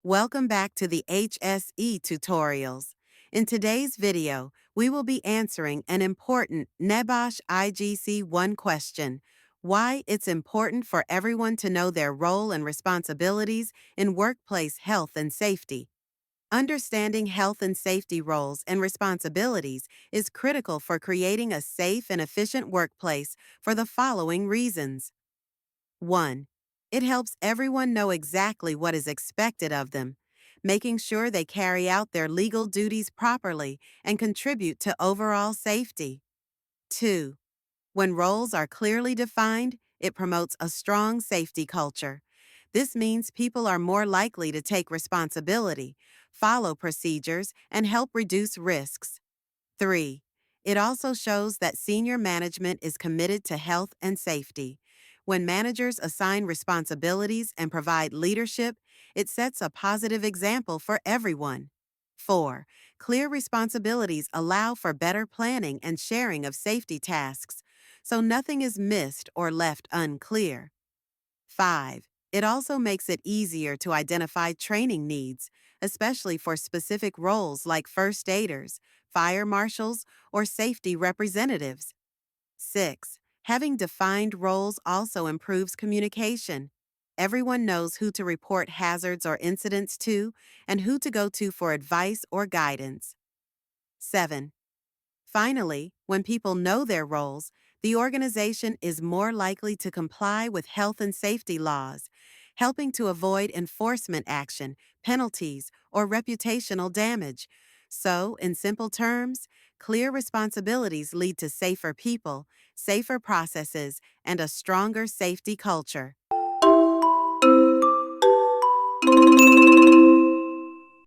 Welcome back to the HSE tutorials. In today's video, we will be answering an important NEBOSH IGC1 question: why it's important for everyone to know their role and responsibilities in workplace health and safety. Understanding health and safety roles and responsibilities is critical for creating a safe and efficient workplace for the following reasons. 1. It helps everyone know exactly what is expected of them, making sure they carry out their legal duties properly and contribute to overall safety. 2. When roles are clearly defined, it promotes a strong safety culture. This means people are more likely to take responsibility, follow procedures, and help reduce risks. 3. It also shows that senior management is committed to health and safety. When managers assign responsibilities and provide leadership, it sets a positive example for everyone. 4. Clear responsibilities allow for better planning and sharing of safety tasks, so nothing is missed or left unclear. 5. It also makes it easier to identify training needs, especially for specific roles like first aiders, fire marshals, or safety representatives. 6. Having defined roles also improves communication. Everyone knows who to report hazards or incidents to and who to go to for advice or guidance. 7. Finally, when people know their roles, the organization is more likely to comply with health and safety laws, helping to avoid enforcement action, penalties, or reputational damage. So, in simple terms, clear responsibilities lead to safer people, safer processes, and a stronger safety culture.